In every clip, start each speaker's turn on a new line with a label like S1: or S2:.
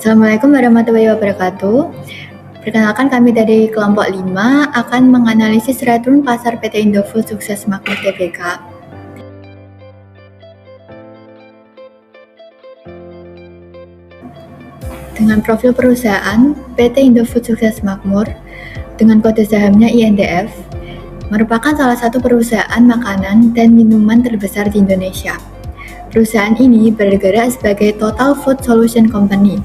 S1: Assalamualaikum warahmatullahi wabarakatuh. Perkenalkan, kami dari kelompok 5 akan menganalisis return pasar PT Indofood Sukses Makmur Tbk. Dengan profil perusahaan, PT Indofood Sukses Makmur dengan kode sahamnya INDF merupakan salah satu perusahaan makanan dan minuman terbesar di Indonesia. Perusahaan ini bergerak sebagai Total Food Solution Company,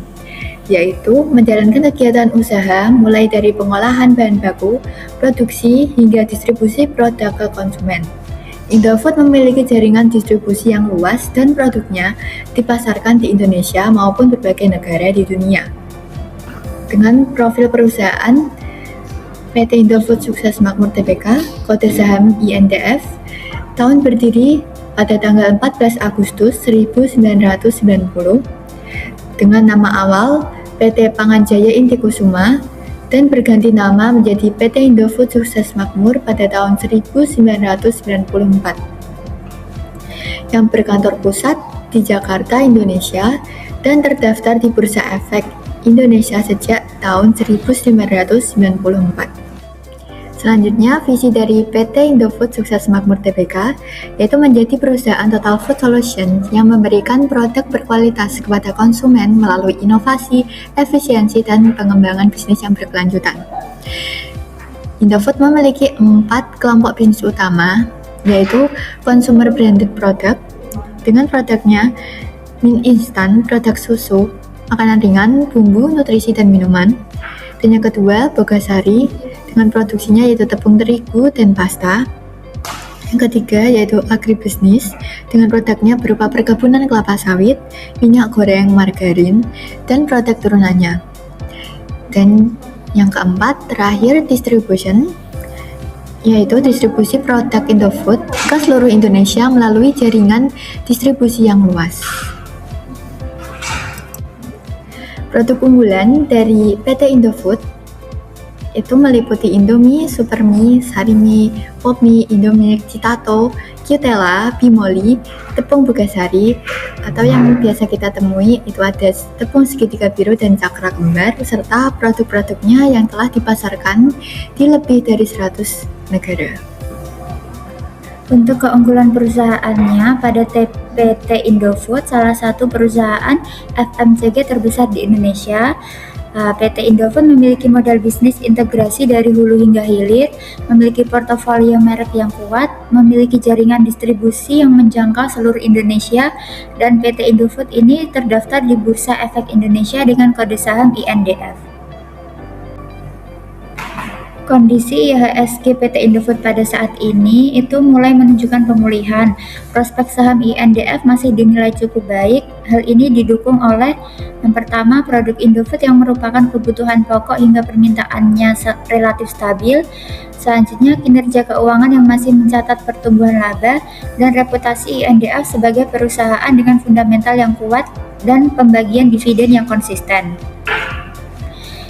S1: yaitu menjalankan kegiatan usaha mulai dari pengolahan bahan baku, produksi, hingga distribusi produk ke konsumen. Indofood memiliki jaringan distribusi yang luas dan produknya dipasarkan di Indonesia maupun berbagai negara di dunia. Dengan profil perusahaan, PT Indofood Sukses Makmur Tbk, kode saham INDF, tahun berdiri pada tanggal 14 Agustus 1990, dengan nama awal PT Panganjaya Intikusuma dan berganti nama menjadi PT Indofood Sukses Makmur pada tahun 1994, yang berkantor pusat di Jakarta, Indonesia, dan terdaftar di Bursa Efek Indonesia sejak tahun 1994. Selanjutnya, visi dari PT Indofood Sukses Makmur Tbk yaitu menjadi perusahaan Total Food Solution yang memberikan produk berkualitas kepada konsumen melalui inovasi, efisiensi, dan pengembangan bisnis yang berkelanjutan. Indofood memiliki 4 kelompok bisnis utama, yaitu consumer branded product dengan produknya mie instan, produk susu, makanan ringan, bumbu, nutrisi, dan minuman. Dan yang kedua, Bogasari dengan produksinya yaitu tepung terigu dan pasta. Yang ketiga yaitu agribisnis dengan produknya berupa perkebunan kelapa sawit, minyak goreng, margarin, dan produk turunannya. Dan yang keempat terakhir distribution, yaitu distribusi produk Indofood ke seluruh Indonesia melalui jaringan distribusi yang luas. Produk unggulan dari PT Indofood itu meliputi Indomie, Supermie, Sarimie, Popmie, Indomie, Citato, Qtela, Bimoli, tepung Bogasari, atau yang biasa kita temui itu ada tepung segitiga biru dan cakra kembar, serta produk-produknya yang telah dipasarkan di lebih dari 100 negara. Untuk keunggulan perusahaannya, pada PT Indofood, salah satu perusahaan FMCG terbesar di Indonesia, PT Indofood memiliki modal bisnis integrasi dari hulu hingga hilir, memiliki portofolio merek yang kuat, memiliki jaringan distribusi yang menjangkau seluruh Indonesia, dan PT Indofood ini terdaftar di Bursa Efek Indonesia dengan kode saham INDF. Kondisi IHSG PT Indofood pada saat ini itu mulai menunjukkan pemulihan. Prospek saham INDF masih dinilai cukup baik. Hal ini didukung oleh yang pertama, produk Indofood yang merupakan kebutuhan pokok hingga permintaannya relatif stabil. Selanjutnya, kinerja keuangan yang masih mencatat pertumbuhan laba dan reputasi INDF sebagai perusahaan dengan fundamental yang kuat dan pembagian dividen yang konsisten.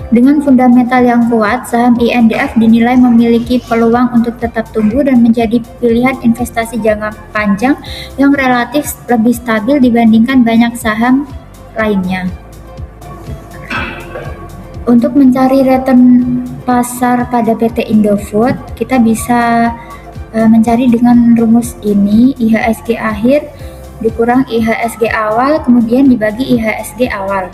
S1: Dengan fundamental yang kuat, saham INDF dinilai memiliki peluang untuk tetap tumbuh dan menjadi pilihan investasi jangka panjang yang relatif lebih stabil dibandingkan banyak saham lainnya. Untuk mencari return pasar pada PT Indofood, kita bisa mencari dengan rumus ini, IHSG akhir dikurang IHSG awal, kemudian dibagi IHSG awal.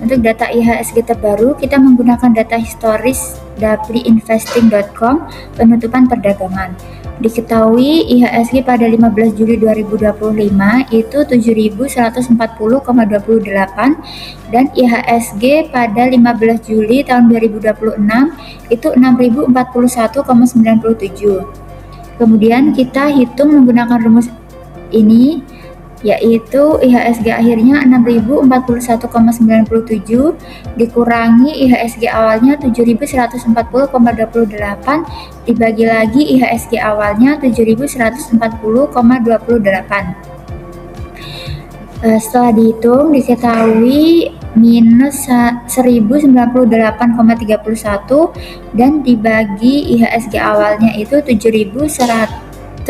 S1: Untuk data IHSG terbaru, kita menggunakan data historis dari investing.com penutupan perdagangan. Diketahui IHSG pada 15 Juli 2025 itu 7.140,28 dan IHSG pada 15 Juli tahun 2026 itu 6.041,97. Kemudian kita hitung menggunakan rumus ini, yaitu IHSG akhirnya 6.041,97 dikurangi IHSG awalnya 7.140,28 dibagi lagi IHSG awalnya 7.140,28. Setelah dihitung diketahui minus 1098,31 dan dibagi IHSG awalnya itu 7.140,28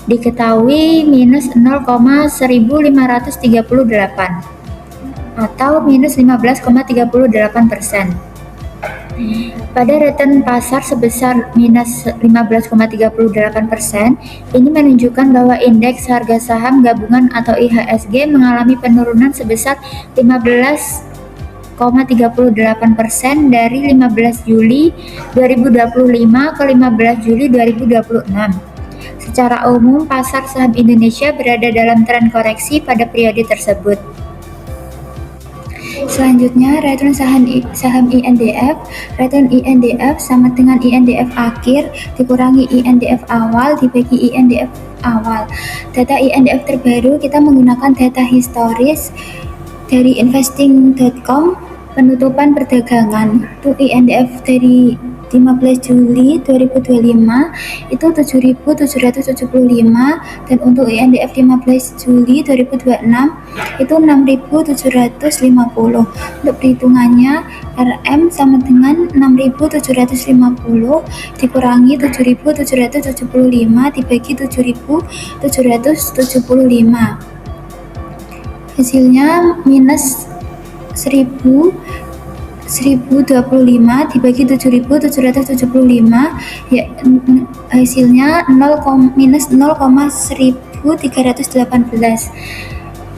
S1: diketahui minus 0,1538.
S2: atau minus 15,38%. Pada return pasar sebesar minus 15,38%, ini menunjukkan bahwa indeks harga saham gabungan atau IHSG mengalami penurunan sebesar 15,38% dari 15 Juli 2025 ke 15 Juli 2026. Secara umum, pasar saham Indonesia berada dalam tren koreksi pada periode tersebut. Selanjutnya, return saham INDF. Return INDF sama dengan INDF akhir dikurangi INDF awal dibagi INDF awal. Data INDF terbaru kita menggunakan data historis dari investing.com penutupan perdagangan. Untuk INDF dari 15 Juli 2025 itu 7.775 dan untuk INDF 15 Juli 2026 itu 6.750. Untuk perhitungannya, RM sama dengan 6.750 dikurangi 7.775 dibagi 7.775. Hasilnya minus 1025 dibagi 7.775, ya, hasilnya minus 0,1318.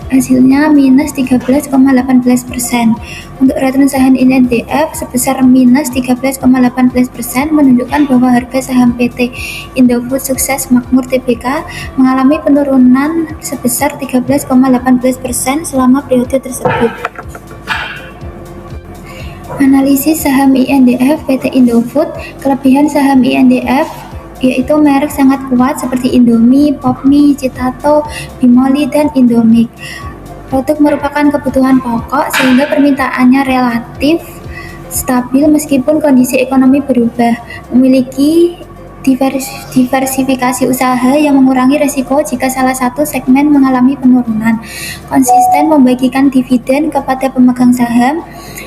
S2: Hasilnya minus 13,18%. Untuk return saham INDF sebesar minus 13,18% menunjukkan bahwa harga saham PT Indofood Sukses Makmur Tbk mengalami penurunan sebesar 13,18% selama periode tersebut. Analisis saham INDF PT Indofood. Kelebihan saham INDF yaitu merek sangat kuat seperti Indomie, Popmie, Citato, Bimoli, dan Indomie. Produk merupakan kebutuhan pokok sehingga permintaannya relatif stabil meskipun kondisi ekonomi berubah. Memiliki diversifikasi usaha yang mengurangi risiko jika salah satu segmen mengalami penurunan. Konsisten membagikan dividen kepada pemegang saham.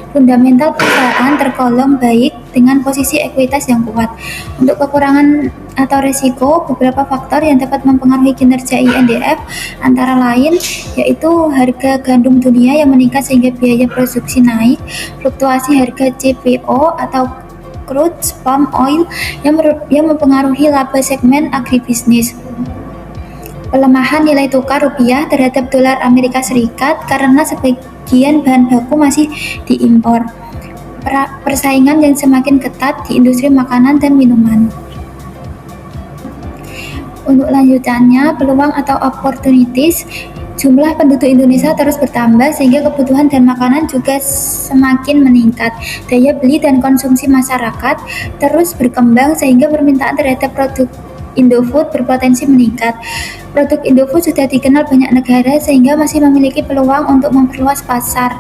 S2: Fundamental perusahaan tergolong baik dengan posisi ekuitas yang kuat. Untuk kekurangan atau risiko, beberapa faktor yang dapat mempengaruhi kinerja INDF antara lain yaitu harga gandum dunia yang meningkat sehingga biaya produksi naik, fluktuasi harga CPO atau crude palm oil yang mempengaruhi laba segmen agribisnis. Pelemahan nilai tukar rupiah terhadap dolar Amerika Serikat karena sebagian bahan baku masih diimpor. Persaingan yang semakin ketat di industri makanan dan minuman. Untuk lanjutannya, peluang atau opportunities. Jumlah penduduk Indonesia terus bertambah sehingga kebutuhan dan makanan juga semakin meningkat. Daya beli dan konsumsi masyarakat terus berkembang sehingga permintaan terhadap produk Indofood berpotensi meningkat. Produk Indofood sudah dikenal banyak negara sehingga masih memiliki peluang untuk memperluas pasar,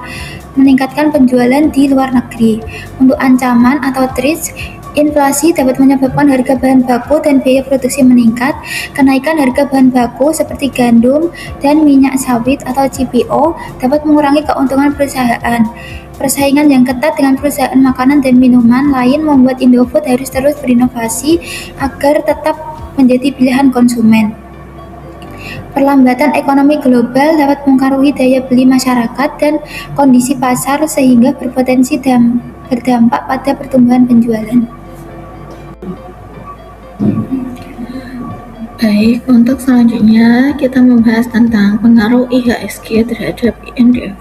S2: meningkatkan penjualan di luar negeri. Untuk ancaman atau threats, inflasi dapat menyebabkan harga bahan baku dan biaya produksi meningkat. Kenaikan harga bahan baku seperti gandum dan minyak sawit atau CPO dapat mengurangi keuntungan perusahaan. Persaingan yang ketat dengan perusahaan makanan dan minuman lain membuat Indofood harus terus berinovasi agar tetap menjadi pilihan konsumen. Perlambatan ekonomi global dapat mempengaruhi daya beli masyarakat dan kondisi pasar sehingga berpotensi berdampak pada pertumbuhan penjualan.
S1: Baik, untuk selanjutnya kita membahas tentang pengaruh IHSG terhadap INDF.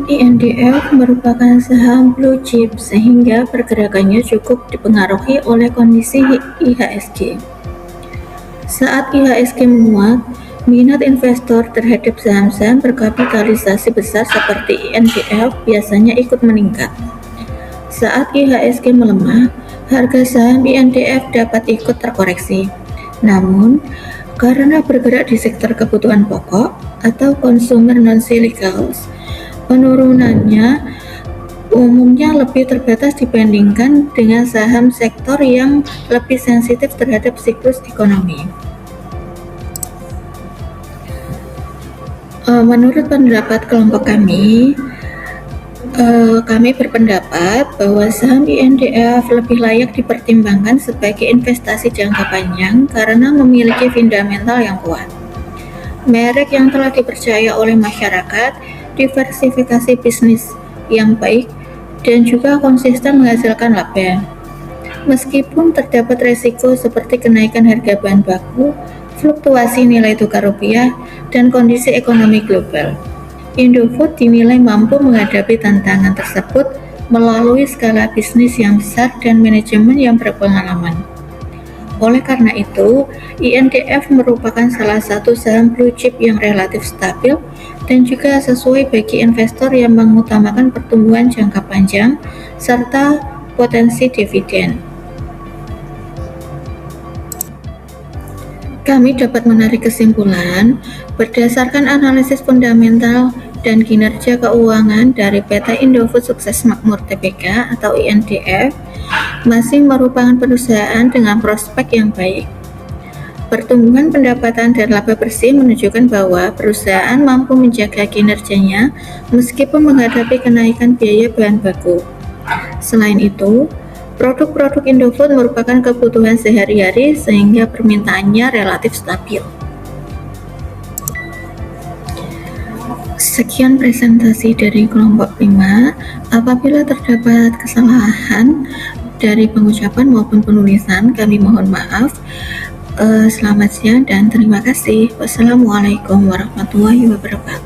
S1: INDF merupakan saham blue chip sehingga pergerakannya cukup dipengaruhi oleh kondisi IHSG. Saat IHSG menguat, minat investor terhadap saham-saham berkapitalisasi besar seperti INDF biasanya ikut meningkat. Saat IHSG melemah, harga saham INDF dapat ikut terkoreksi. Namun, karena bergerak di sektor kebutuhan pokok atau consumer non-cyclicals, penurunannya umumnya lebih terbatas dibandingkan dengan saham sektor yang lebih sensitif terhadap siklus ekonomi. Menurut pendapat kelompok kami berpendapat bahwa saham INDF lebih layak dipertimbangkan sebagai investasi jangka panjang karena memiliki fundamental yang kuat, merek yang telah dipercaya oleh masyarakat, diversifikasi bisnis yang baik, dan juga konsisten menghasilkan laba. Meskipun terdapat resiko seperti kenaikan harga bahan baku, fluktuasi nilai tukar rupiah, dan kondisi ekonomi global, Indofood dinilai mampu menghadapi tantangan tersebut melalui skala bisnis yang besar dan manajemen yang berpengalaman. Oleh karena itu, INDF merupakan salah satu saham blue chip yang relatif stabil dan juga sesuai bagi investor yang mengutamakan pertumbuhan jangka panjang serta potensi dividen. Kami dapat menarik kesimpulan berdasarkan analisis fundamental dan kinerja keuangan dari PT Indofood Sukses Makmur Tbk atau INDF masih merupakan perusahaan dengan prospek yang baik. Pertumbuhan pendapatan dan laba bersih menunjukkan bahwa perusahaan mampu menjaga kinerjanya meskipun menghadapi kenaikan biaya bahan baku. Selain itu, produk-produk Indofood merupakan kebutuhan sehari-hari sehingga permintaannya relatif stabil. Sekian presentasi dari kelompok 5. Apabila terdapat kesalahan dari pengucapan maupun penulisan, kami mohon maaf. Selamat siang dan terima kasih. Wassalamualaikum warahmatullahi wabarakatuh.